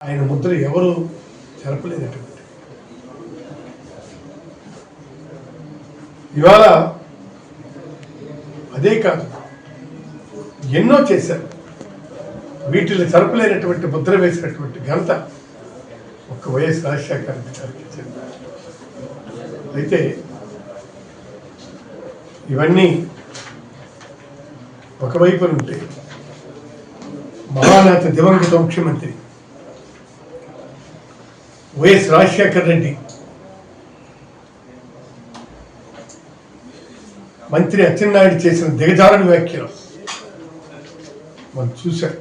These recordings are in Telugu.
ఆయన ముద్ర ఎవరు చెరపలేనటువంటి ఇవాళ అదే కాదు ఎన్నో చేశారు. వీటిని చెరపలేనటువంటి ముద్ర వేసినటువంటి ఘనత ఒక్క వైఎస్ రాజశేఖర రెడ్డి గారికి చెందింది. అయితే ఇవన్నీ ఒకవైపు ఉంటే మహానేత దివంగత ముఖ్యమంత్రి వైఎస్ రాజశేఖర రెడ్డి మంత్రి అచ్చెన్నాయుడు చేసిన దిగజారుడు వ్యాఖ్యలు మనం చూశాం.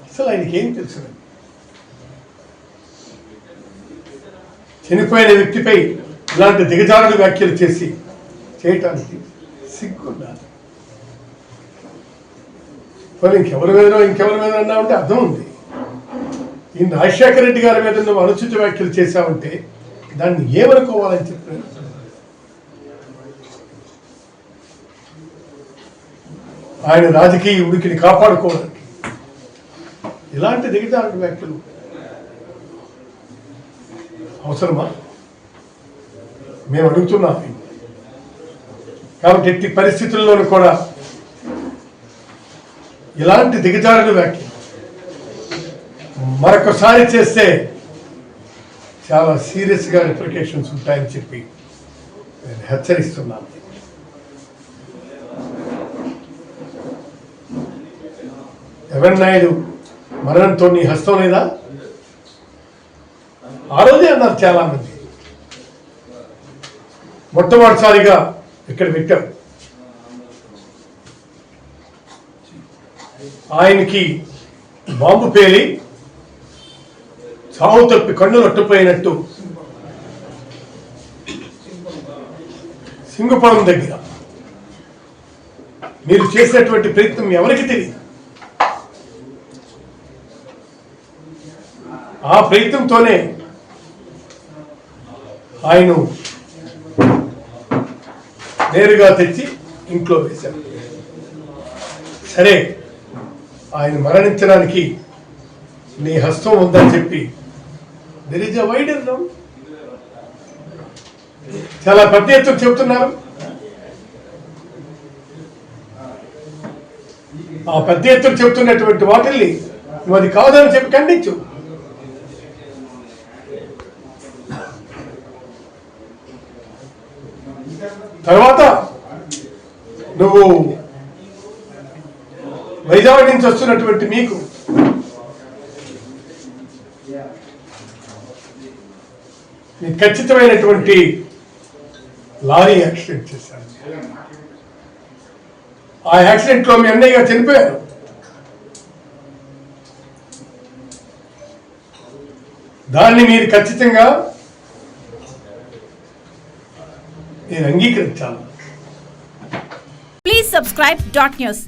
అసలు ఆయనకి ఏం తెలుసు? చనిపోయిన వ్యక్తిపై ఇలాంటి దిగజారుడు వ్యాఖ్యలు చేయటానికి సిగ్గుండాలి. మరి ఇంకెవరి మీద అన్నా ఉంటే అర్థం ఉంది. ఈ రాజశేఖర రెడ్డి గారి మీద నువ్వు అనుచిత వ్యాఖ్యలు చేశావంటే దాన్ని ఏమనుకోవాలని చెప్పారు. ఆయన రాజకీయ ఉనికిని కాపాడుకోవడానికి ఇలాంటి దిగజారుడు వ్యాఖ్యలు అవసరమా? మేము అడుగుతున్నాం. కాబట్టి ఎట్టి పరిస్థితుల్లోనూ కూడా ఇలాంటి దిగజారుడు వ్యాఖ్యలు మరొకసారి చేస్తే చాలా సీరియస్గా రిప్లికేషన్స్ ఉంటాయని చెప్పి నేను హెచ్చరిస్తున్నాను. ఎర్రన్నాయుడు మరణంతో నీ హస్తం లేదా? ఆ రోజే అన్నారు చాలామంది. మొట్టమొదటిసారిగా ఇక్కడ పెట్టాం. ఆయనకి బాంబు పేలి చావు తప్పి కన్ను నట్టుపోయినట్టు సింగపురం దగ్గర మీరు చేసినటువంటి ప్రయత్నం ఎవరికి తెలియదు. ఆ ప్రయత్నంతోనే ఆయన నేరుగా తెచ్చి ఇంట్లో వేశారు. సరే, ఆయన మరణించడానికి నీ హస్తం ఉందని చెప్పి there is a wider now. చాలా పెద్ద ఎత్తున చెబుతున్నారు. ఆ పెద్ద ఎత్తున చెబుతున్నటువంటి వాటిల్ని నువ్వు అది కాదని చెప్పి ఖండించు. తర్వాత నువ్వు వైజాగ్ నుంచి వస్తున్నటువంటి మీకు ఖచ్చితమైనటువంటి లారీ యాక్సిడెంట్ చేశారు. ఆ యాక్సిడెంట్ లో మీ అన్నయ్య గారు చనిపోయారు. దాన్ని మీరు ఖచ్చితంగా నేను అంగీకరించాలి. Please subscribe .news.